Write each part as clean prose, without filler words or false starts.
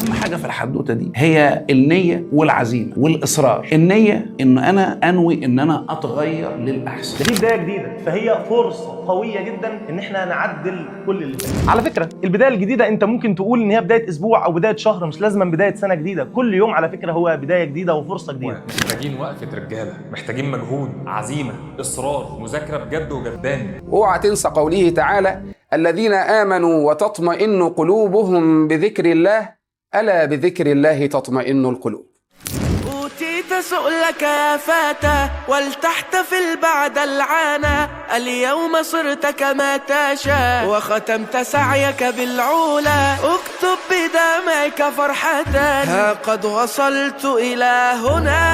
اهم حاجه في الحدوته دي هي النيه والعزيمه والاصرار. النيه ان انا انوي ان انا اتغير للاحسن. دي بدايه جديده، فهي فرصه قويه جدا ان احنا نعدل كل اللي فات. على فكره البدايه الجديده انت ممكن تقول ان هي بدايه اسبوع او بدايه شهر، مش لازم بدايه سنه جديده. كل يوم على فكره هو بدايه جديده وفرصه جديده. محتاجين وقفه رجاله، محتاجين مجهود، عزيمه، اصرار، مذاكره بجد وجدان. اوعى تنسى قوله تعالى: الذين آمنوا وتطمئن قلوبهم بذكر الله، ألا بذكر الله تطمئن القلوب. أوتيت سؤلك يا فتى ولتحتفل بعد العانى، اليوم صرت كما تشاء وختمت سعيك بالعلا، اكتب بدمعك فرحة ها قد وصلت إلى هنا.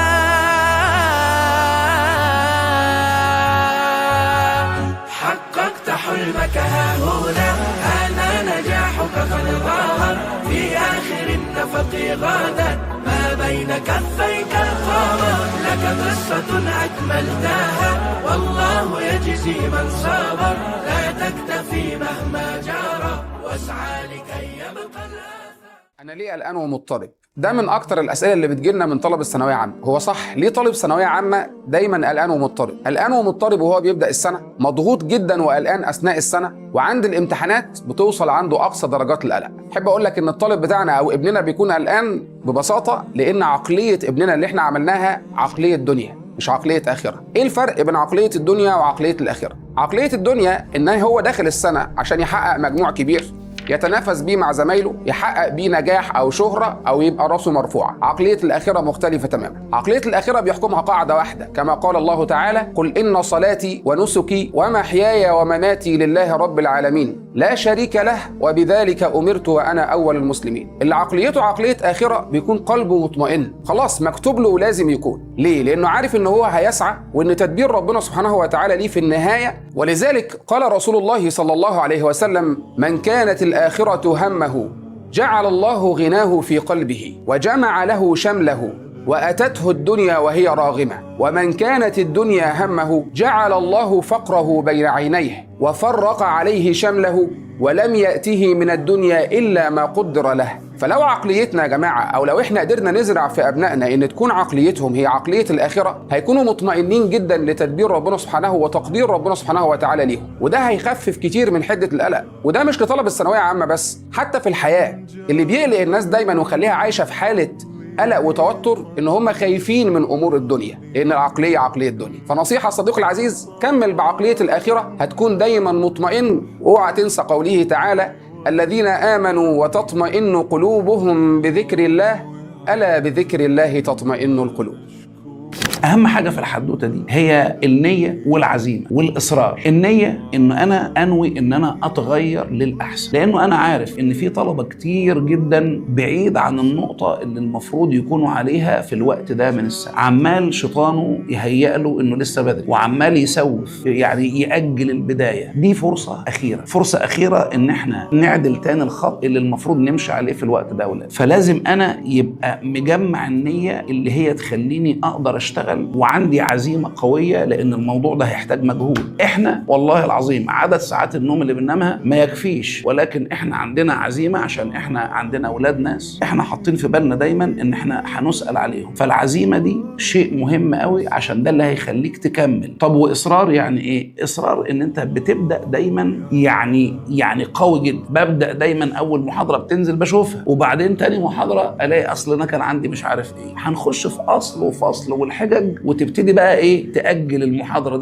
حققت حلمك ها هنا، هذا نجاحك قد ظهر في آخر النفق غدا، ما بين كفيك القمر، لك قصة أكملتها والله يجزي من صبر، لا تكتفي مهما جرى واسعى لكي يبقى الأثر. أنا ليه قلقان ومضطرب؟ ده من أكتر الأسئلة اللي بتجيلنا من طلب الثانوية عامة. هو صح، ليه طالب ثانوية عامة دايما قلقان ومضطرب؟ قلقان ومضطرب وهو بيبدأ السنة، مضغوط جدا وقلقان أثناء السنة، وعند الامتحانات بتوصل عنده أقصى درجات القلق. أحب أقول لك إن الطالب بتاعنا أو ابننا بيكون قلقان ببساطة لأن عقلية ابننا اللي إحنا عملناها عقلية دنيا مش عقلية آخرة. إيه الفرق بين عقلية الدنيا وعقلية الآخرة؟ عقلية الدنيا إن هو داخل السنة عشان يحقق مجموع كبير يتنافس بيه مع زمايله، يحقق بيه نجاح أو شهرة أو يبقى راسه مرفوعة. عقلية الآخرة مختلفة تماما. عقلية الآخرة بيحكمها قاعدة واحدة كما قال الله تعالى: قل إن صلاتي ونسكي ومحياي ومماتي لله رب العالمين لا شريك له وبذلك أمرت وأنا أول المسلمين. اللي عقليته عقلية آخرة بيكون قلبه مطمئن، خلاص مكتوب له ولازم يكون. ليه؟ لأنه عارف إن هو هيسعى وإن تدبير ربنا سبحانه وتعالى ليه في النهاية. ولذلك قال رسول الله صلى الله عليه وسلم: من كانت الآخرة همه جعل الله غناه في قلبه وجمع له شمله وأتته الدنيا وهي راغمة، ومن كانت الدنيا همه جعل الله فقره بين عينيه وفرق عليه شمله ولم يأته من الدنيا إلا ما قدر له. فلو عقليتنا يا جماعة أو لو إحنا قدرنا نزرع في أبنائنا إن تكون عقليتهم هي عقلية الآخرة، هيكونوا مطمئنين جدا لتدبير ربنا سبحانه وتقدير ربنا سبحانه وتعالى ليهم، وده هيخفف كتير من حدة القلق. وده مش لطلب الثانوية عامة بس، حتى في الحياة اللي بيقلق الناس دايما ويخليها عايشة في حالة قلق وتوتر ان هم خايفين من امور الدنيا، لان العقليه عقليه الدنيا. فنصيحه صديقي العزيز، كمل بعقليه الاخره هتكون دايما مطمئن. اوعى تنسى قوله تعالى: الذين امنوا وتطمئن قلوبهم بذكر الله، الا بذكر الله تطمئن القلوب. اهم حاجه في الحدوته دي هي النيه والعزيمه والاصرار. النيه ان انا انوي ان انا اتغير للاحسن، لانه انا عارف ان في طلبه كتير جدا بعيد عن النقطه اللي المفروض يكونوا عليها في الوقت ده من السنه، عمال شيطانه يهيأ له انه لسه بدري وعمال يسوف، يعني يأجل البدايه. دي فرصه اخيره، فرصه اخيره ان احنا نعدل تاني الخط اللي المفروض نمشي عليه في الوقت ده ولا. فلازم انا يبقى مجمع النيه اللي هي تخليني اقدر اشتغل وعندي عزيمة قوية، لأن الموضوع ده هيحتاج مجهود. إحنا والله العظيم عدد ساعات النوم اللي بننامها ما يكفيش، ولكن إحنا عندنا عزيمة عشان إحنا عندنا أولاد ناس إحنا حاطين في بالنا دايما إن إحنا هنسأل عليهم. فالعزيمة دي شيء مهم قوي عشان ده اللي هيخليك تكمل. طب وإصرار يعني إيه؟ إصرار إن أنت بتبدأ دايما يعني قوي جدا. ببدأ دايما أول محاضرة بتنزل بشوفها، وبعدين تاني محاضرة ألاقي أصل أنا كان عندي مش عارف إيه. هنخش في أصل وفصل والحجج، وتبتدي بقى ايه تأجل المحاضرة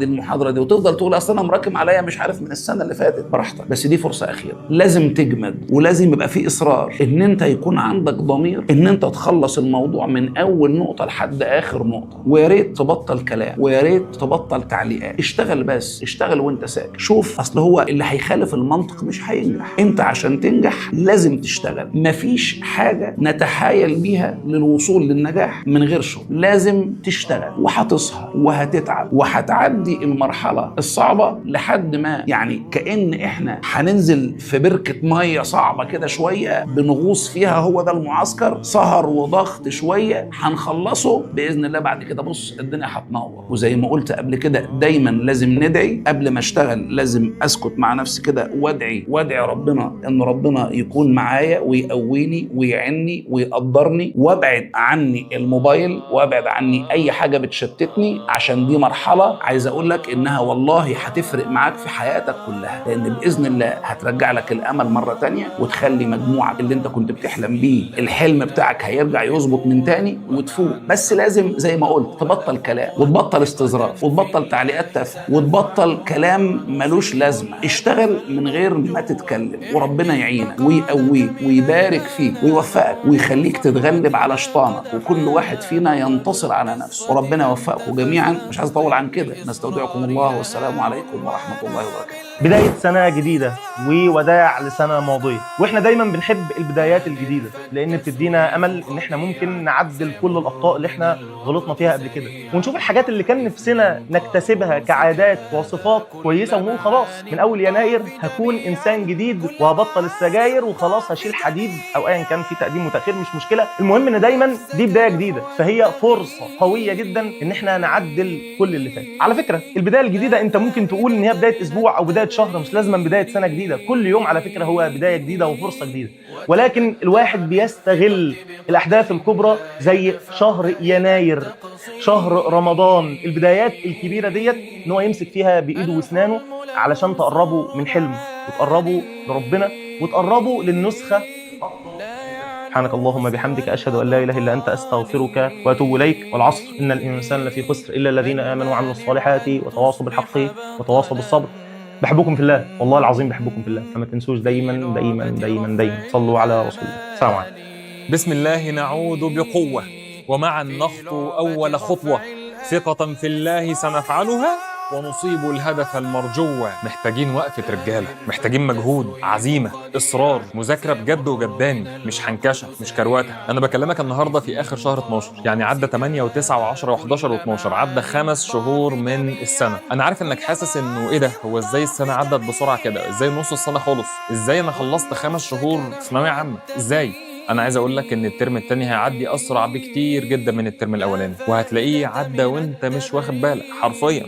دي وتفضل تقول اصل انا مراكم عليا مش عارف من السنة اللي فاتت. براحتك، بس دي فرصة أخيرة. لازم تجمد ولازم يبقى في إصرار ان انت يكون عندك ضمير ان انت تخلص الموضوع من اول نقطة لحد اخر نقطة. ويا ريت تبطل كلام ويا ريت تبطل تعليقات. اشتغل، بس اشتغل وانت ساكت. شوف، اصل هو اللي هيخالف المنطق مش هينجح. انت عشان تنجح لازم تشتغل. مفيش حاجة نتحايل بيها للوصول للنجاح من غير شغل. لازم تشتغل. هتشتغل وهتسهر وهتتعب وهتعدي المرحله الصعبه لحد ما يعني كأن احنا هننزل في بركه ميه صعبه كده شويه بنغوص فيها. هو ده المعسكر، سهر وضغط شويه هنخلصه باذن الله. بعد كده بص الدنيا هتنور. وزي ما قلت قبل كده دايما لازم ندعي قبل ما اشتغل، لازم اسكت مع نفسي كده وادعي ربنا ان ربنا يكون معايا ويقويني ويعني ويقدرني، وابعد عني الموبايل وابعد عني اي حاجه بتشتتني، عشان دي مرحله عايز اقول لك انها والله هتفرق معاك في حياتك كلها، لان باذن الله هترجع لك الامل مره تانية وتخلي مجموعك اللي انت كنت بتحلم بيه الحلم بتاعك هيرجع يظبط من تاني وتفوق. بس لازم زي ما قلت تبطل كلام وتبطل استظراف وتبطل تعليقات تافهه وتبطل كلام ملوش لازمه. اشتغل من غير ما تتكلم وربنا يعينك ويقويك ويبارك فيك ويوفقك ويخليك تتغلب على شيطانك، وكل واحد فينا ينتصر على نفسه. وربنا يوفقكم جميعا. مش عايز اطول عن كده، نستودعكم الله والسلام عليكم ورحمه الله وبركاته. بداية سنة جديدة ووداع لسنة ماضية، واحنا دايما بنحب البدايات الجديدة لان بتدينا امل ان احنا ممكن نعدل كل الاخطاء اللي احنا غلطنا فيها قبل كده، ونشوف الحاجات اللي كان نفسنا نكتسبها كعادات وصفات كويسة، ونقول خلاص من اول يناير هكون انسان جديد وهبطل السجاير وخلاص هشيل حديد او ايا كان في تقديم وتاخير مش مشكلة. المهم ان دايما دي بداية جديدة، فهي فرصة قوية جدا ان احنا نعدل كل اللي فات. على فكرة البداية الجديدة انت ممكن تقول ان هي بداية اسبوع او بداية شهر، مش لازم بداية سنة جديدة. كل يوم على فكرة هو بداية جديدة وفرصة جديدة، ولكن الواحد بيستغل الأحداث الكبرى زي شهر يناير، شهر رمضان، البدايات الكبيرة ديت ان هو يمسك فيها بإيده واسنانه علشان تقربوا من حلم وتقربوا لربنا وتقربوا للنسخة. سبحانك اللهم بحمدك أشهد أن لا إله إلا أنت أستغفرك وأتوب إليك. والعصر إن الإنسان لفي خسر إلا الذين آمنوا وعملوا الصالحات وتواصوا بالحق وتواصوا بالصبر. بحبكم في الله، والله العظيم بحبكم في الله، فما تنسوش دايما دايما دايما دايما صلوا على رسول الله. السلام عليكم. بسم الله نعود بقوة ومعا نخطو أول خطوة، ثقة في الله سنفعلها ونصيب الهدف المرجو. محتاجين وقفة رجالة، محتاجين مجهود، عزيمة، إصرار، مذاكرة بجد وجداني، مش حنكشة مش كرواتة. أنا بكلمك النهاردة في آخر شهر 12، يعني عدى 8 و9 و10 و11 و12، عدى 5 شهور من السنة. أنا عارف إنك حاسس إنه إيه ده، هو إزاي السنة عدت بسرعة كده، إزاي نص السنة خلص، إزاي أنا خلصت 5 شهور في ثانوية عامة، إزاي؟ أنا عايز أقول لك إن الترم التاني هيعدي أسرع بكتير جدا من الترم الأولاني، وهتلاقيه عدى وأنت مش واخد بالك، حرفيا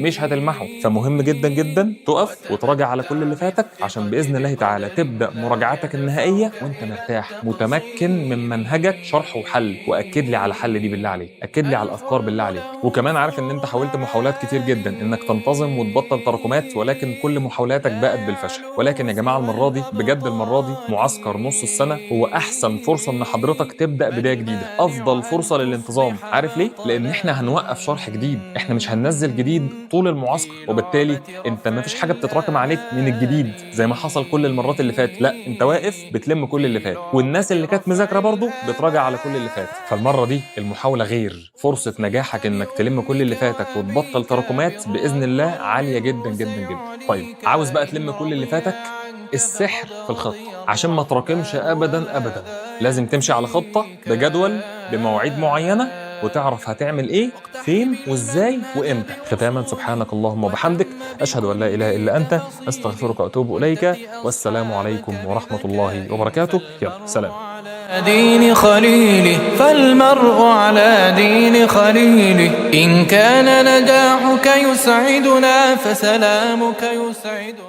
مش هتلمحه. فمهم جدا جدا تقف وتراجع على كل اللي فاتك، عشان بإذن الله تعالى تبدأ مراجعتك النهائية وأنت مرتاح متمكن من منهجك شرح وحل. وأكد لي على حل دي بالله عليك، أكد لي على الأفكار بالله عليك. وكمان عارف إن أنت حاولت محاولات كتير جدا إنك تنتظم وتبطل تراكمات، ولكن كل محاولاتك بقت بالفشل. ولكن يا جماعة المرة دي بجد، المرة دي معسكر نص السنة هو أحسن فرصة إن حضرتك تبدأ بداية جديدة، أفضل فرصة للانتظام. عارف ليه؟ لأن إحنا هنوقف شرح جديد، إحنا مش هننزل جديد طول المعسكر، وبالتالي أنت مفيش حاجة بتتراكم عليك من الجديد زي ما حصل كل المرات اللي فات. لا، أنت واقف بتلم كل اللي فات، والناس اللي كانت مذاكرة برضو بتراجع على كل اللي فات. فالمرة دي المحاولة غير، فرصة نجاحك إنك تلم كل اللي فاتك وتبطل تراكمات بإذن الله عالية جدا جدا جدا. طيب عاوز بقى تلم كل اللي فاتك؟ السحر في الخطة، عشان ما تراكمش أبدا أبدا. لازم تمشي على خطة بجدول بمواعيد معينة، وتعرف هتعمل إيه فين وإزاي وإمتى. ختاما سبحانك اللهم وبحمدك، أشهد أن لا إله إلا أنت، أستغفرك وأتوب إليك، والسلام عليكم ورحمة الله وبركاته. يلا سلام. دين خليله فالمرء على دين خليله، إن كان نجاحك يسعدنا فسلامك يسعدنا.